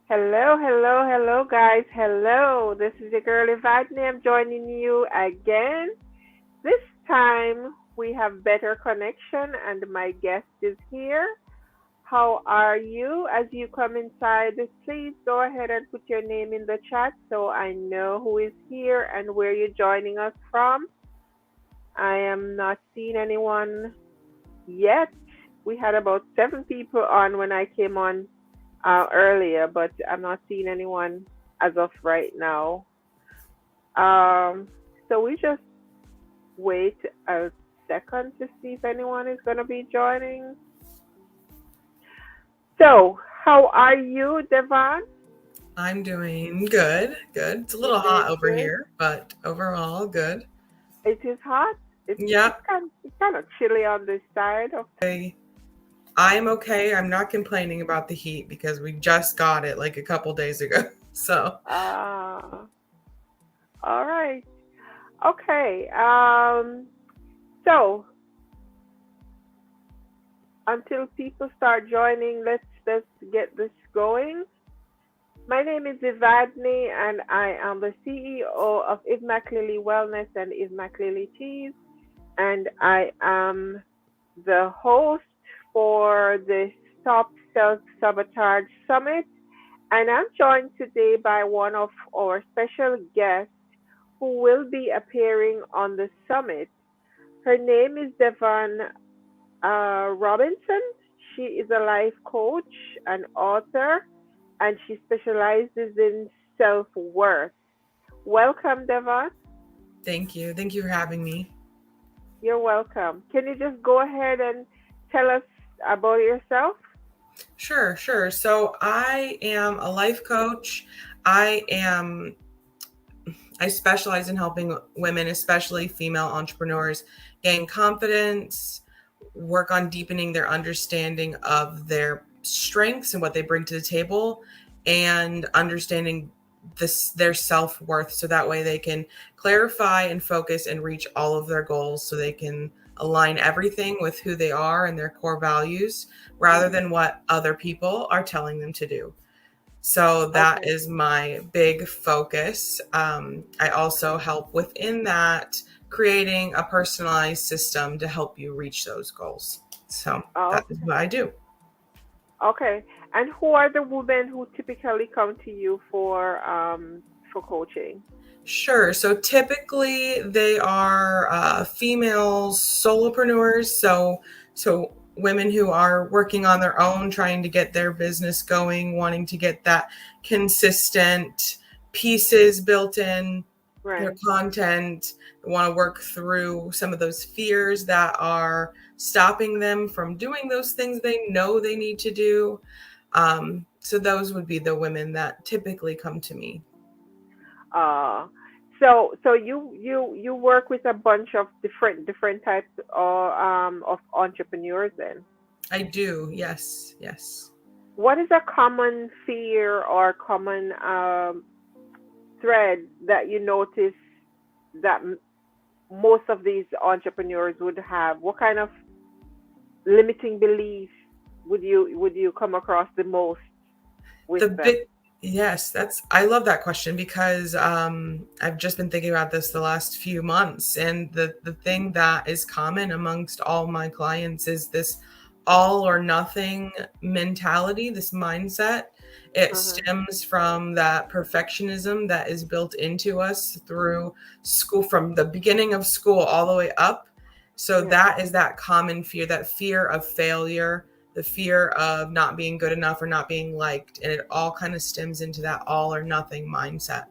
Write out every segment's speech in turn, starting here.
Hello, hello, hello, guys. Hello. This is your girl Evadne. I'm joining you again. This time we have better connection, and my guest is here. How are you? As you come inside, please go ahead and put your name in the chat so I know who is here and where you're joining us from. I am not seeing anyone yet. We had about 7 people on when I came on earlier, but I'm not seeing anyone as of right now. Um, so we just wait a second to see if anyone is going to be joining. So, how are you, Devan? I'm doing good, good. It's a You're little hot doing over good. here, but overall good. It is hot. It's Yep. kind of chilly on this side of. I'm okay. I'm not complaining about the heat because we just got it like a couple days ago. So, Uh, all right. Okay. So until people start joining, let's get this going. My name is Evadne, and I am the CEO of Ivmac Wellness and Ivmac Cheese, and I am the host for the Stop Self-sabotage Summit. And I'm joined today by one of our special guests who will be appearing on the summit. Her name is Devan Robinson. She is a life coach and author, and she specializes in self worth. Welcome, Devan. thank you. Thank you for having me. You're welcome. Can you just go ahead and tell us about yourself? Sure. So, I am a life coach. I am I specialize in helping women, especially female entrepreneurs, gain confidence, work on deepening their understanding of their strengths and what they bring to the table, and understanding their self-worth so that way they can clarify and focus and reach all of their goals so they can align everything with who they are and their core values rather Hmm. than what other people are telling them to do. So that Okay. is my big focus. I also help within that creating a personalized system to help you reach those goals. So that is Okay. what I do. Okay. And who are the women who typically come to you for coaching? Sure. So typically they are female solopreneurs. So women who are working on their own, trying to get their business going, wanting to get that consistent pieces built in their Right. content, want to work through some of those fears that are stopping them from doing those things they know they need to do. So those would be the women that typically come to me. Uh, so you work with a bunch of different types of entrepreneurs then. I do. Yes. What is a common fear or common thread that you notice that most of these entrepreneurs would have? What kind of limiting beliefs would you come across the most with The them? bit, yes, I love that question because I've just been thinking about this the last few months, and the thing that is common amongst all my clients is this all or nothing mentality, this mindset. It Uh-huh. stems from that perfectionism that is built into us through school, from the beginning of school all the way up. So Yeah. that is that common fear, that fear of failure, the fear of not being good enough or not being liked. And it all kind of stems into that all or nothing mindset.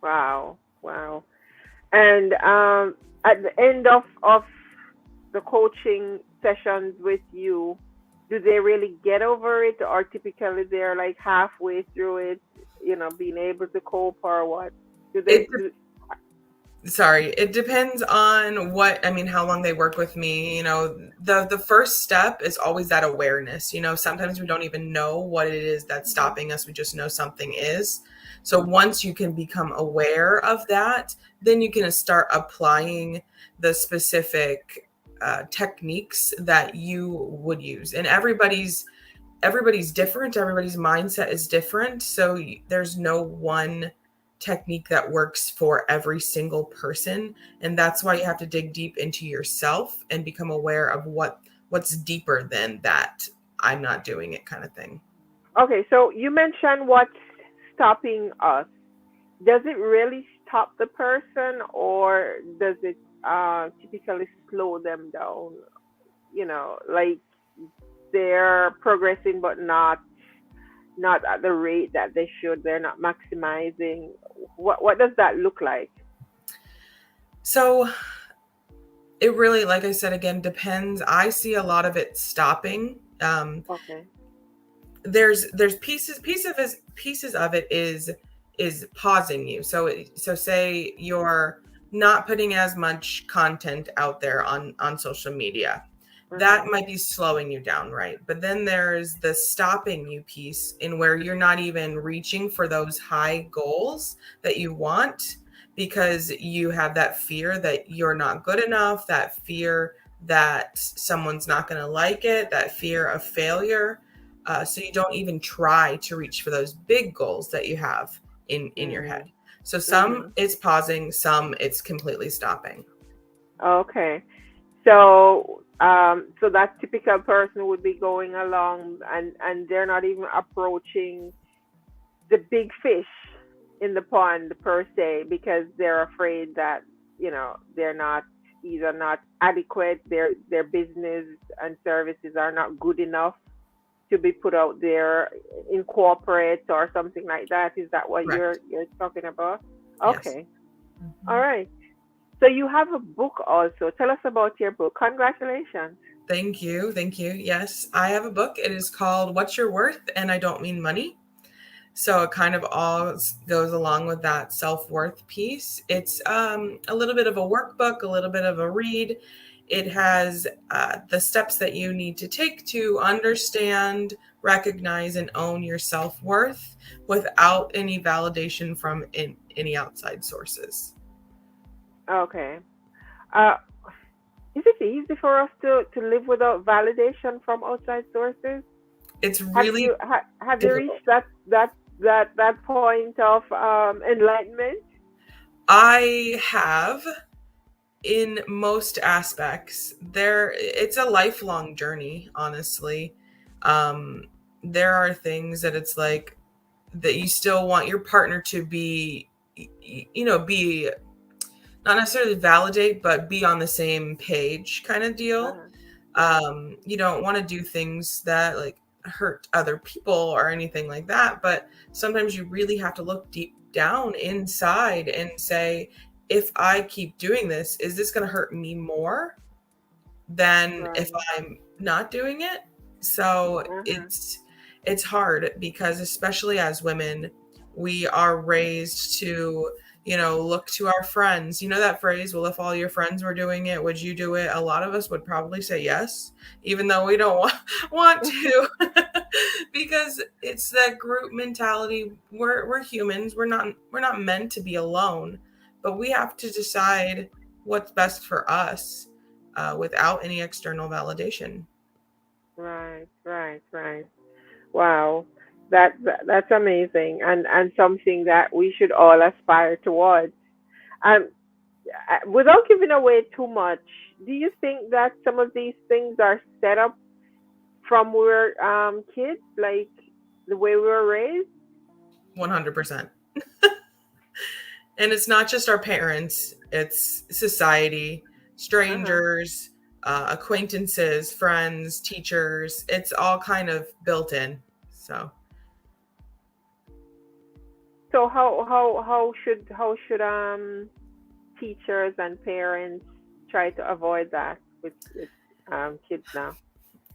Wow. Wow. And at the end of the coaching sessions with you, do they really get over it, or typically they're like halfway through it, being able to cope, or what? Do they It do? Sorry, it depends on how long they work with me. The first step is always that awareness. Sometimes we don't even know what it is that's Mhm. stopping us. We just know something is. So once you can become aware of that, then you can start applying the specific techniques that you would use. And everybody's everybody's different. Everybody's mindset is different. So there's no one technique that works for every single person. And that's why you have to dig deep into yourself and become aware of what's deeper than that I'm not doing it kind of thing. Okay, so you mentioned what's stopping us. Does it really stop the person, or does it typically slow them down? Like they're progressing, but not at the rate that they should. They're not maximizing. What does that look like? So it really, like I said, again, depends. I see a lot of it stopping. Okay. There's pieces of it is pausing you. So say you're not putting as much content out there on social media. That Mhm. might be slowing you down, right? But then there's the stopping you piece in where you're not even reaching for those high goals that you want because you have that fear that you're not good enough, that fear that someone's not going to like it, that fear of failure. So you don't even try to reach for those big goals that you have in your head. Mhm. So some Mhm. it's pausing, some it's completely stopping. Okay. So that typical person would be going along, and they're not even approaching the big fish in the pond per se, because they're afraid that they're not either not adequate, their business and services are not good enough to be put out there in corporate or something like that. Is that what Correct. you're talking about? Yes. Okay. All Mhm. right. So you have a book also. Tell us about your book. Congratulations. Thank you. Thank you. Yes, I have a book. It is called What's Your Worth? And I Don't Mean Money. So it kind of all goes along with that self-worth piece. It's a little bit of a workbook, a little bit of a read. It has the steps that you need to take to understand, recognize, and own your self-worth without any validation from any outside sources. Okay. Uh, is it easy for us to live without validation from outside sources? It's Have really have you difficult. reached that point of enlightenment? I have in most aspects. It's a lifelong journey, honestly. um there are things that it's like that you still want your partner to be, be not necessarily validate but be on the same page kind of deal. Uh-huh. Uh-huh. You don't want to do things that like hurt other people or anything like that, but sometimes you really have to look deep down inside and say, if I keep doing this, is this going to hurt me more than if Right. I'm not doing it? So Uh-huh. it's hard because especially as women, we are raised to, look to our friends. You know that phrase, well, if all your friends were doing it, would you do it? A lot of us would probably say yes, even though we don't want to. Because it's that group mentality. We're humans. We're not meant to be alone, but we have to decide what's best for us without any external validation. Right. Right. Right. Wow. That's amazing, and something that we should all aspire towards. Um, without giving away too much, do you think that some of these things are set up from we were kids, like the way we were raised? 100%. And it's not just our parents, it's society, Uh-huh. strangers, acquaintances, friends, teachers. It's all kind of built in. So So how should teachers and parents try to avoid that with kids now?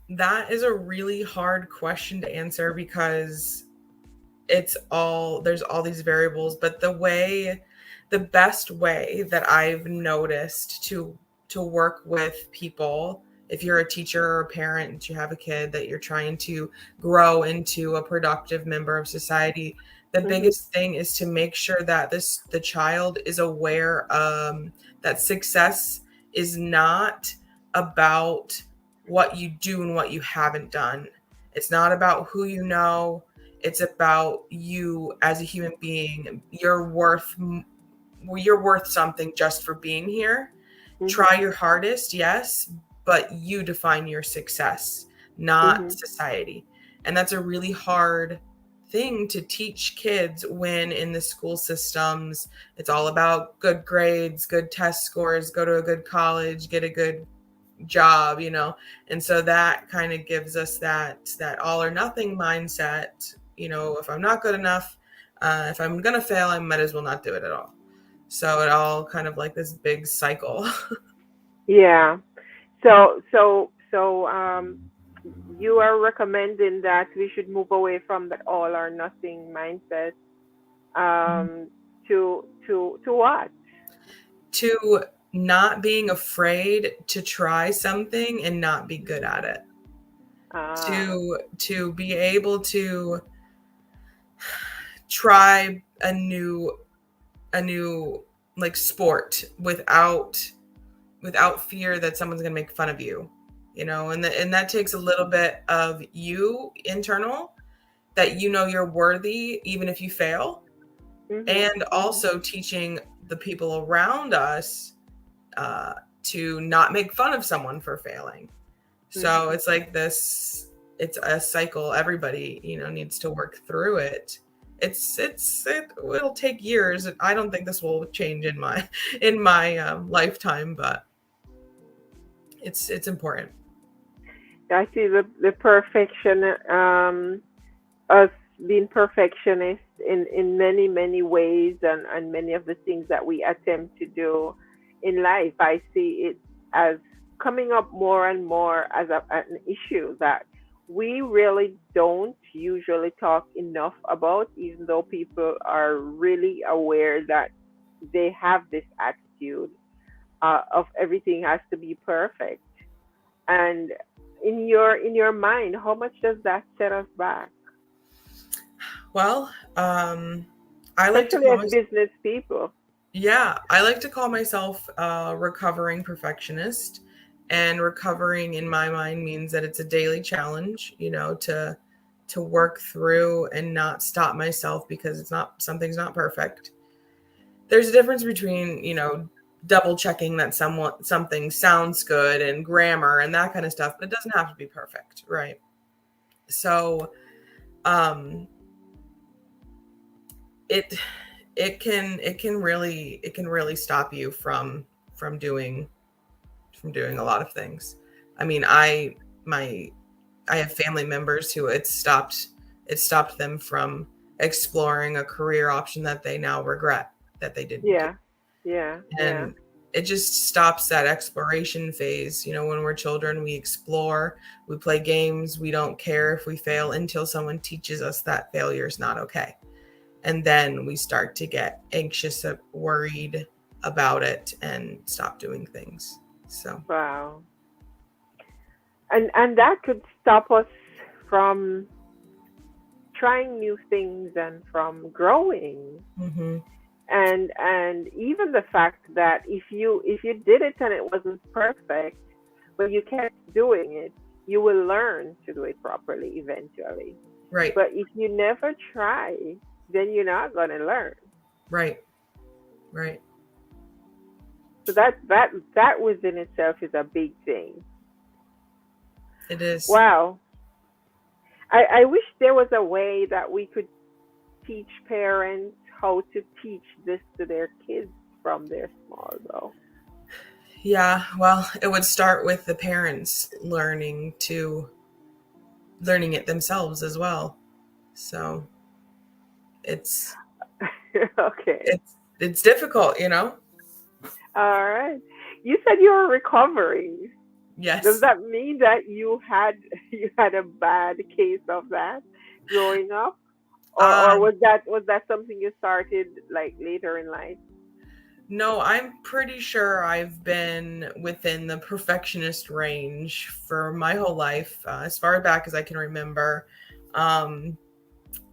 that is a really hard question to answer because there's all these variables, but the best way that I've noticed to work with people, if you're a teacher or a parent and you have a kid that you're trying to grow into a productive member of society, the Mhm. biggest thing is to make sure that the child is aware that success is not about what you do and what you haven't done. It's not about who you know. It's about you as a human being. You're worth something just for being here. Try Mhm. your hardest, yes, but you define your success, not Mhm. society. And that's a really hard thing to teach kids when in the school systems it's all about good grades, good test scores, go to a good college, get a good job, and so that kind of gives us that all or nothing mindset. If I'm not good enough, if I'm gonna fail, I might as well not do it at all. So it all kind of like this big cycle. Yeah. So you are recommending that we should move away from that all or nothing mindset, to what? To not being afraid to try something and not be good at it, Ah. to be able to try a new like sport without fear that someone's going to make fun of you, and that takes a little bit of you internal, that you're worthy even if you fail, Mhm. and Mhm. also teaching the people around us uh, to not make fun of someone for failing. So Mhm. it's like this, it's a cycle. Everybody, needs to work through it. It'll take years. I don't think this will change in my lifetime, but it's important. I see the perfection, us being perfectionists in many ways, and many of the things that we attempt to do in life. I see it as coming up more and more as an issue that we really don't usually talk enough about, even though people are really aware that they have this attitude, of everything has to be perfect. And in your mind, how much does that set us back, Well, I like to especially call as myself, business people? yeah, I like to call myself a recovering perfectionist. And recovering in my mind means that it's a daily challenge, to work through and not stop myself because something's not perfect. There's a difference between, double checking that something sounds good and grammar and that kind of stuff, but it doesn't have to be perfect, right? So, um, it it can really stop you from doing a lot of things. I mean, my I have family members who it stopped them from exploring a career option that they now regret that they didn't do. Yeah, yeah, yeah. And it just stops that exploration phase. When we're children, we explore, we play games, we don't care if we fail until someone teaches us that failure is not okay. And then we start to get anxious, worried about it, and stop doing things. So, Wow. And that could stop us from trying new things and from growing. mm-hmm, And even the fact that if you did it and it wasn't perfect, but you kept doing it, you will learn to do it properly eventually. right, But if you never try, then you're not gonna learn. right, right. So that within itself is a big thing. It is. Wow. I wish there was a way that we could teach parents how to teach this to their kids from their small, though. Yeah, well, it would start with the parents learning it themselves as well. So it's Okay. it's difficult. All right. You said you were recovering. Does Yes. that mean that you had a bad case of that growing up? Or Um, was that something you started like later in life? no, I'm pretty sure I've been within the perfectionist range for my whole life, as far back as I can remember. Um,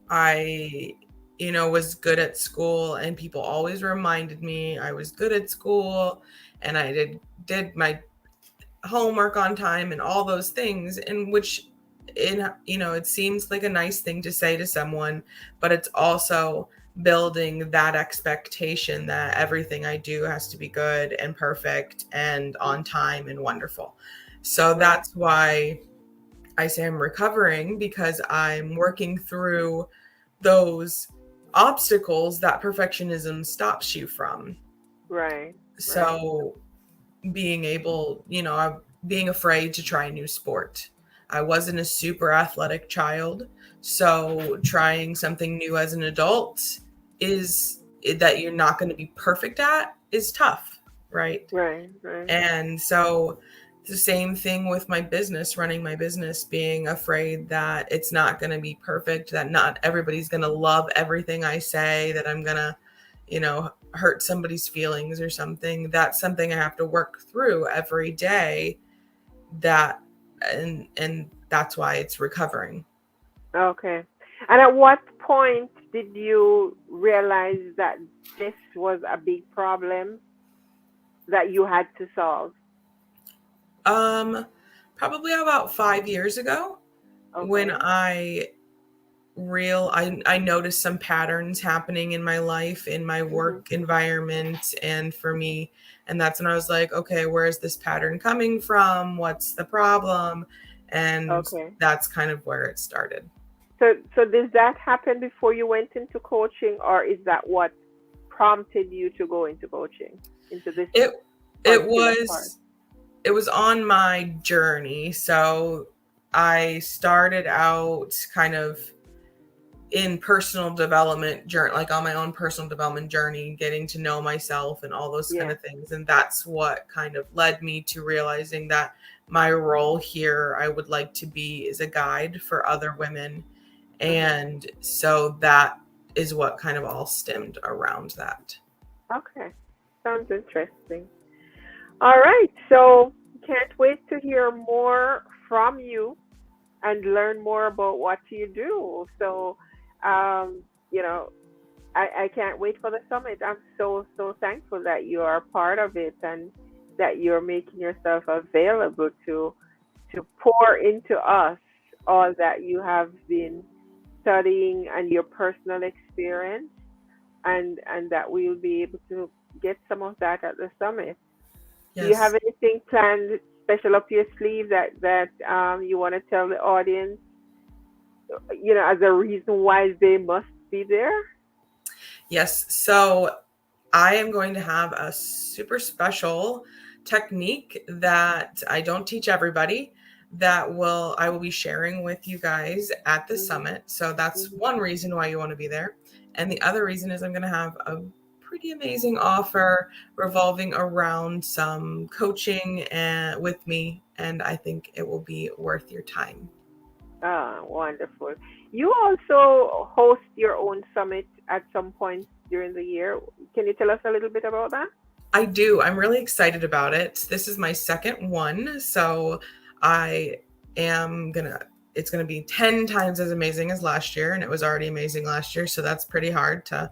I, was good at school, and people always reminded me I was good at school, and I did my homework on time and all those things, and which it seems like a nice thing to say to someone, but it's also building that expectation that everything I do has to be good and perfect and on time and wonderful. So Right. that's why I say I'm recovering, because I'm working through those obstacles that perfectionism stops you from. Right. Right. So being afraid to try a new sport. I wasn't a super athletic child, so trying something new as an adult is that you're not going to be perfect at is tough, right? Right. Right. And so the same thing with my business, running my business, being afraid that it's not going to be perfect, that not everybody's going to love everything I say, that I'm going to, hurt somebody's feelings or something. That's something I have to work through every day, that and that's why it's recovering. Okay. And at what point did you realize that this was a big problem that you had to solve? Um Probably about 5 years ago, when Okay. I noticed some patterns happening in my life, in my Mhm. work environment, and for me. And that's when I was like, okay, where is this pattern coming from? What's the problem? And Okay. that's kind of where it started. So did that happen before you went into coaching, or is that what prompted you to go into coaching, into this It it particular part? was it was on my journey. So I started out kind of in personal development journey, like on my own personal development journey, getting to know myself and all those kind Yeah. of things. And that's what kind of led me to realizing that my role here, I would like to be as a guide for other women. Mhm. And so that is what kind of all stemmed around that. Okay. Sounds interesting. All right. So can't wait to hear more from you and learn more about what you do. So, um, you know, I can't wait for the summit. I'm so thankful that you are part of it and that you're making yourself available to pour into us all that you have been studying and your personal experience, and that we'll be able to get some of that at the summit. Do you have Yes. anything planned special up your sleeve that you want to tell the audience, as a reason why they must be there? Yes. So I am going to have a super special technique that I don't teach everybody, that will I will be sharing with you guys at the Mhm. summit. So that's Mhm. one reason why you want to be there. And the other reason is I'm going to have a pretty amazing offer revolving around some coaching and with me, and I think it will be worth your time. Ah, wonderful. You also host your own summit at some point during the year. Can you tell us a little bit about that? I do. I'm really excited about it. This is my second one, so I am gonna. It's gonna be 10 times as amazing as last year, and it was already amazing last year, so that's pretty hard to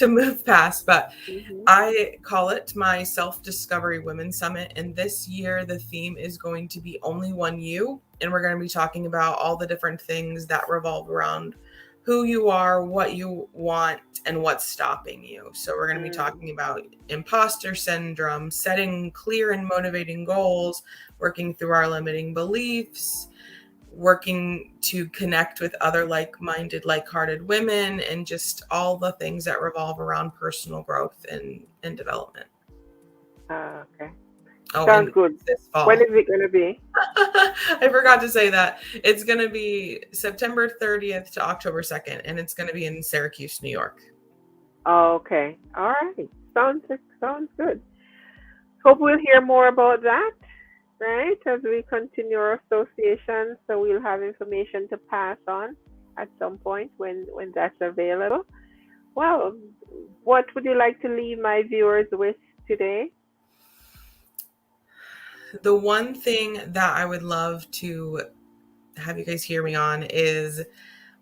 move past. But Mhm. I call it my Self Discovery Women Summit, and this year the theme is going to be Only One You, and we're going to be talking about all the different things that revolve around who you are, what you want, and what's stopping you. So we're going to be Mm. talking about imposter syndrome, setting clear and motivating goals, working through our limiting beliefs, working to connect with other like-minded, like-hearted women, and just all the things that revolve around personal growth and development. Ah, okay. Oh, Sounds and good. this When fall. is it going to be? I forgot to say that. It's going to be September 30th to October 2nd, and it's going to be in Syracuse, New York. Okay. All right. Sounds good. Hope we'll hear more about that, right? As we continue our association, so we'll have information to pass on at some point when that's available. Well, what would you like to leave my viewers with today? The one thing that I would love to have you guys hear me on is,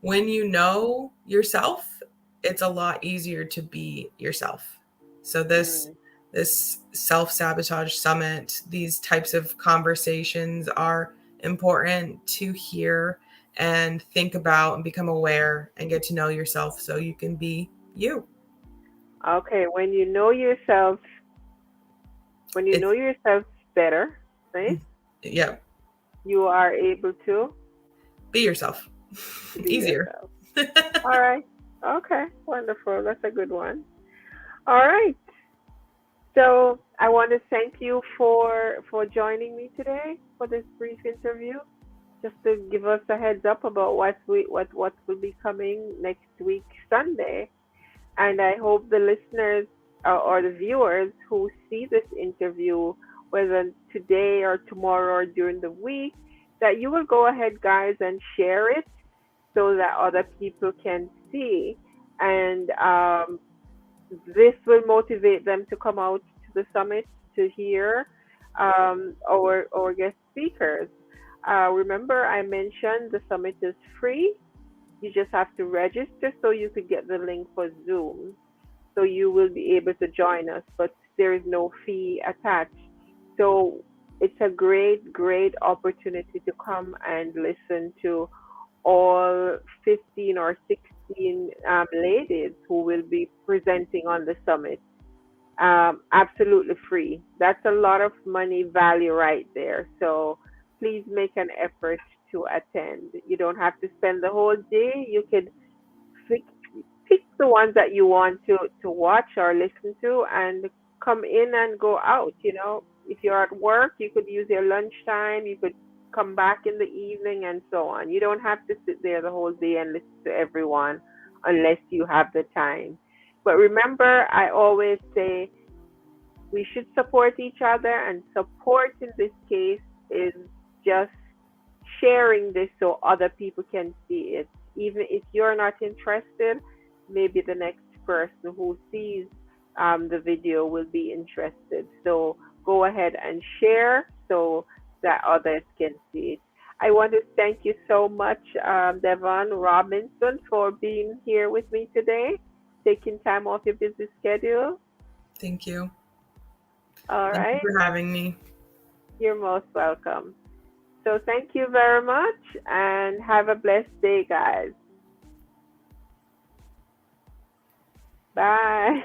when you know yourself, it's a lot easier to be yourself. So this Mm, this self-sabotage summit, these types of conversations are important to hear, and think about and become aware and get to know yourself so you can be you. Okay, when you know yourself, It's better, right? yeah, You are able be yourself. to be Easier. yourself. All right. Okay, wonderful. That's a good one. All right. So I want to thank you for joining me today for this brief interview. Just to give us a heads up about what will be coming next week Sunday. And I hope the listeners or the viewers who see this interview, whether today or tomorrow or during the week, that you will go ahead, guys, and share it so that other people can see. And this will motivate them to come out to the summit to hear our guest speakers. Remember, I mentioned the summit is free. You just have to register so you could get the link for Zoom. So you will be able to join us, but there is no fee attached. So it's a great, great opportunity to come and listen to all 15 or 16 ladies who will be presenting on the summit. Absolutely free. That's a lot of money value right there. So please make an effort to attend. You don't have to spend the whole day. You could pick, pick the ones that you want to watch or listen to and come in and go out. If you're at work, you could use your lunchtime. You could come back in the evening and so on. You don't have to sit there the whole day and listen to everyone unless you have the time. But remember, I always say we should support each other, and support in this case is just sharing this so other people can see it. Even if you're not interested, maybe the next person who sees the video will be interested. So go ahead and share so that others can see it. I want to thank you so much, Devan Robinson, for being here with me today, taking time off your busy schedule. Thank you. All Thank you right. for having me. You're most welcome. So thank you very much and have a blessed day, guys. Bye.